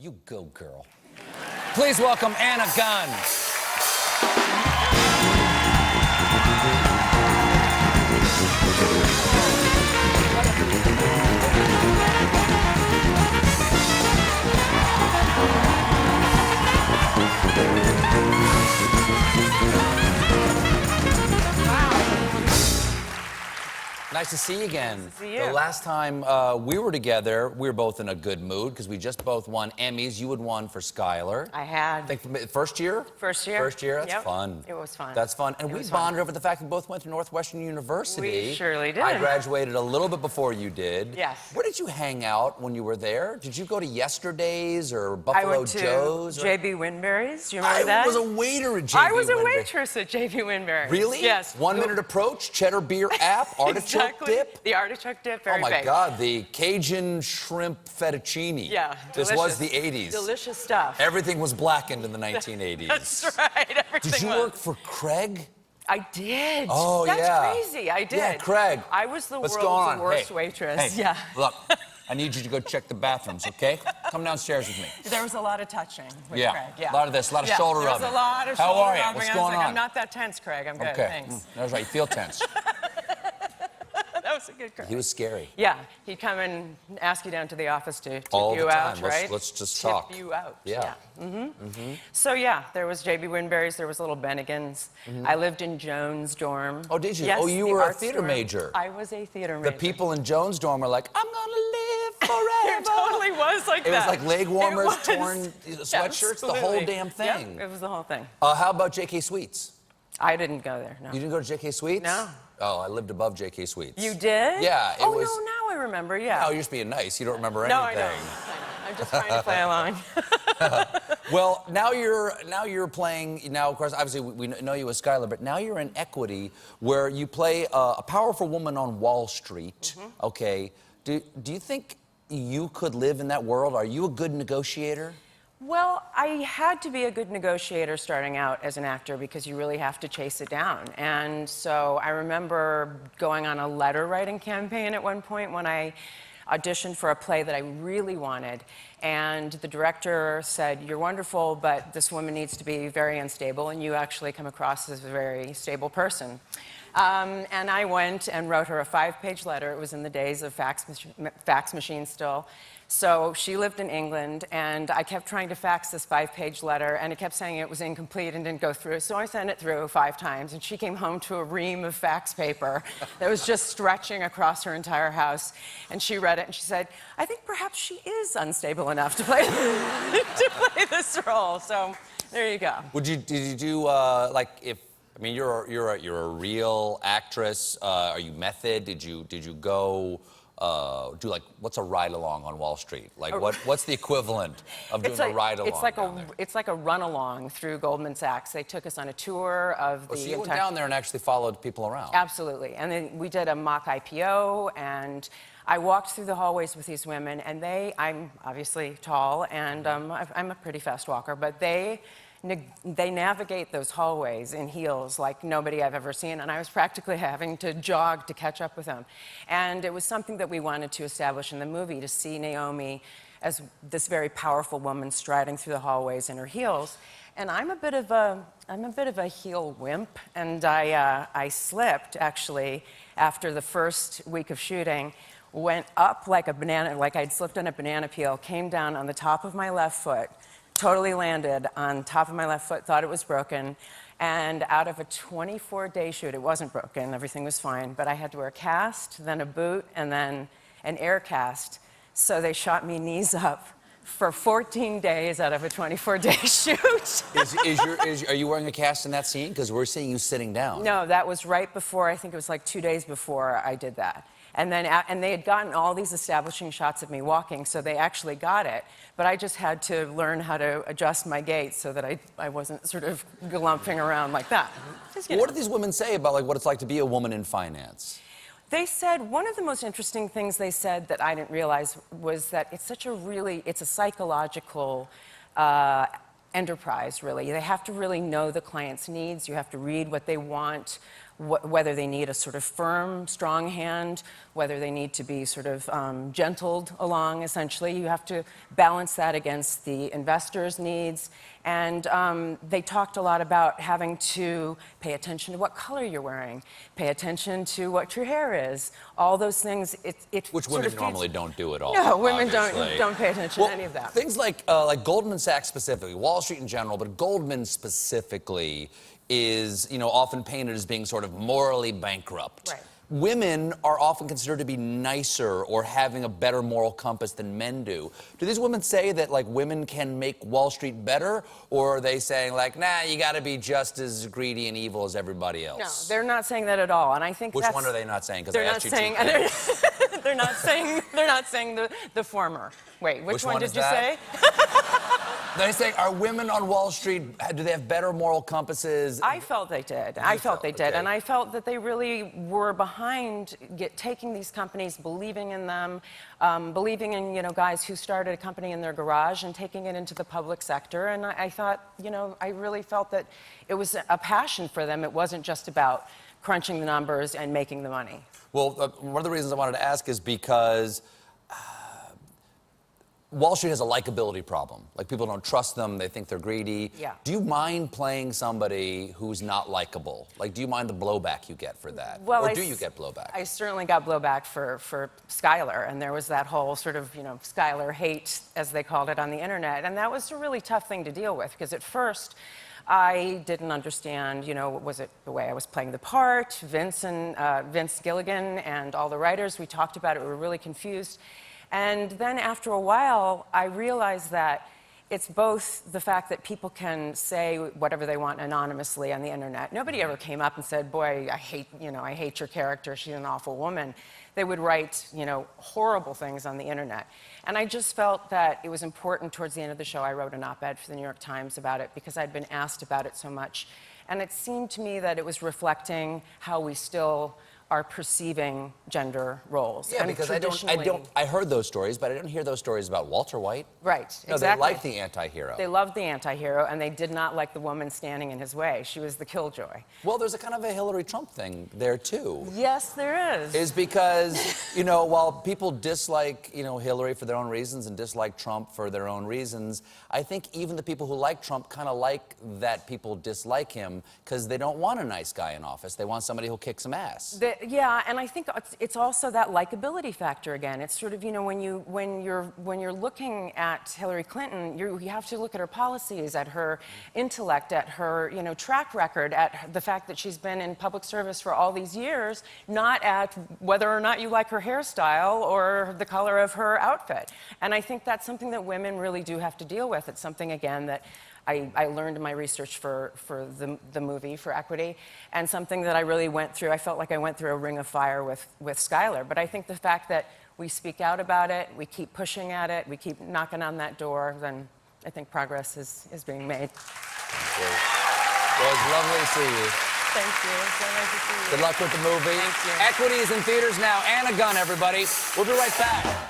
You go, girl. Please welcome Anna Gunn. Nice to see you again. Nice to see you. The last time we were together, we were both in a good mood because we just both won Emmys. You had won for Skylar. I had. I think first year? First year. First year? That's Yep. fun. It was fun. That's fun. And we bonded over the fact we both went to Northwestern University. We surely did. I graduated a little bit before you did. Yes. Where did you hang out when you were there? Did you go to Yesterday's or I Buffalo went to Joe's? J.B. Winberry's. Do you remember that? I was a waiter at J.B. I was a Winberry. waitress at J.B. Winberry's. Really? Yes. 1 minute approach, cheddar beer app, artichoke Exactly. dip. The artichoke dip, very Oh my baked. God, the Cajun shrimp fettuccine. Yeah, This was the 80s. Delicious stuff. Everything was blackened in the 1980s. That's right, everything Did you was. work for Craig? I did. Oh, That's yeah. crazy, I did. Yeah, Craig. I was the What's world's going on? worst Hey, waitress. Hey, Yeah. look, I need you to go check the bathrooms, okay? Come downstairs with me. There was a lot of touching with Yeah, Craig. Yeah. a lot of this, a lot of shoulder There rubbing. was a lot of How shoulder are you? rubbing. What's I was going like, on? I'm not that tense, Craig. I'm good, Okay, thanks. that's right, you feel tense. That was a good Craig. He was scary. Yeah, he'd come and ask you down to the office to tip All you the time. out, Let's- right? let's just tip talk. you out. Yeah. So yeah, there was J.B. Winberry's, there was little Bennigan's. I lived in Jones' dorm. Oh, did you? Yes, Oh, you the were a arts theater dorm. major. I was a theater The major. people in Jones' dorm were like, I'm gonna live forever. It totally was like It that. was like leg warmers, It was. torn sweatshirts, the whole Absolutely. damn thing. Yep, it was the whole thing. How about J.K. Sweets? I didn't go there, no. You didn't go to J.K. Sweets? No. Oh, I lived above J.K. Sweets. You did? Yeah, it oh, was. no, now I remember, yeah. Oh, you're just being nice. You don't remember No, I anything. know. I know. I'm just trying to play along. Well, now you're playing. Now, of course, obviously we know you as Skylar, but now you're in Equity, where you play a powerful woman on Wall Street. Okay. Do you think you could live in that world? Are you a good negotiator? Well, I had to be a good negotiator starting out as an actor because you really have to chase it down. And so I remember going on a letter writing campaign at one point when I auditioned for a play that I really wanted. And the director said, "You're wonderful, but this woman needs to be very unstable, and you actually come across as a very stable person." And I went and wrote her a 5-page letter. It was in the days of fax machines still. So she lived in England, and I kept trying to fax this 5-page letter, and it kept saying it was incomplete and didn't go through. So I sent it through 5 times, and she came home to a ream of fax paper that was just stretching across her entire house. And she read it, and she said, "I think perhaps she is unstable enough to play, to play this role." So there you go. Did you do like if? I mean, you're a real actress. Are you method? Did you go? Do like what's a ride along on Wall Street? Like what's the equivalent of doing a ride along? It's like a run along through Goldman Sachs. They took us on a tour of the So you went down there and actually followed people around. Absolutely, and then we did a mock IPO, and I walked through the hallways with these women, and I'm obviously tall, and I'm a pretty fast walker, but they navigate those hallways in heels like nobody I've ever seen, and I was practically having to jog to catch up with them. And it was something that we wanted to establish in the movie, to see Naomi as this very powerful woman striding through the hallways in her heels. And I'm a bit of a heel wimp, and I slipped actually after the first week of shooting. Went up like a banana, like I'd slipped on a banana peel, came down on the top of my left foot, totally landed on top of my left foot, thought it was broken, and out of a 24-day shoot, it wasn't broken, everything was fine, but I had to wear a cast, then a boot, and then an air cast. So they shot me knees up for 14 days out of a 24-day shoot. Are you wearing a cast in that scene? Because we're seeing you sitting down. No, that was right before, I think it was like 2 days before I did that. And then, and they had gotten all these establishing shots of me walking, so they actually got it. But I just had to learn how to adjust my gait so that I wasn't sort of glumping around like that. What did these women say about like what it's like to be a woman in finance? They said, one of the most interesting things they said that I didn't realize was that it's a psychological enterprise, really. They have to really know the client's needs. You have to read what they want, whether they need a sort of firm, strong hand, whether they need to be sort of gentled along, essentially. You have to balance that against the investors' needs. And they talked a lot about having to pay attention to what color you're wearing, pay attention to what your hair is, all those things. Which women normally don't do at all. No, women obviously. don't pay attention to any of that. Things like Goldman Sachs specifically, Wall Street in general, but Goldman specifically is, often painted as being sort of morally bankrupt. Right. Women are often considered to be nicer or having a better moral compass than men do. Do these women say that, like, women can make Wall Street better? Or are they saying, like, nah, you gotta be just as greedy and evil as everybody else? No, they're not saying that at all. And I think Which one are they not saying? Because I asked you saying, they're not saying the former. Wait, which one did you say? They say, are women on Wall Street, do they have better moral compasses? I felt they did. I felt they did. Okay. And I felt that they really were behind taking these companies, believing in them, believing in, guys who started a company in their garage and taking it into the public sector. And I thought, I really felt that it was a passion for them. It wasn't just about crunching the numbers and making the money. Well, one of the reasons I wanted to ask is because Wall Street has a likability problem. Like, people don't trust them, they think they're greedy. Yeah. Do you mind playing somebody who's not likable? Like, do you mind the blowback you get for that? Well, or do you get blowback? I certainly got blowback for Schuyler, and there was that whole sort of, Schuyler hate, as they called it on the internet, and that was a really tough thing to deal with, because at first, I didn't understand, was it the way I was playing the part? Vince Gilligan and all the writers, we talked about it, we were really confused. And then after a while, I realized that it's both the fact that people can say whatever they want anonymously on the internet. Nobody ever came up and said, boy, I hate your character, she's an awful woman. They would write, horrible things on the internet. And I just felt that it was important. Towards the end of the show, I wrote an op-ed for the New York Times about it because I'd been asked about it so much. And it seemed to me that it was reflecting how we still are perceiving gender roles. Yeah, and because I heard those stories, but I didn't hear those stories about Walter White. Right, No, exactly. they liked the anti-hero. They loved the anti-hero, and they did not like the woman standing in his way. She was the killjoy. Well, there's a kind of a Hillary Trump thing there, too. Yes, there is. Is because, while people dislike, Hillary for their own reasons and dislike Trump for their own reasons, I think even the people who like Trump kind of like that people dislike him because they don't want a nice guy in office. They want somebody who'll kick some ass. Yeah, and I think it's also that likability factor again. It's sort of, when you're looking at Hillary Clinton, you have to look at her policies, at her intellect, at her, track record, at the fact that she's been in public service for all these years, not at whether or not you like her hairstyle or the color of her outfit. And I think that's something that women really do have to deal with. It's something, again, that I learned in my research for the movie, for Equity, and something that I really went through. I felt like I went through a ring of fire with Schuyler. But I think the fact that we speak out about it, we keep pushing at it, we keep knocking on that door, then I think progress is being made. Thank you. Well, it's lovely to see you. Thank you. It's so nice to see you. Good luck with the movie. Thank you. Equity is in theaters now. Anna Gunn, everybody. We'll be right back.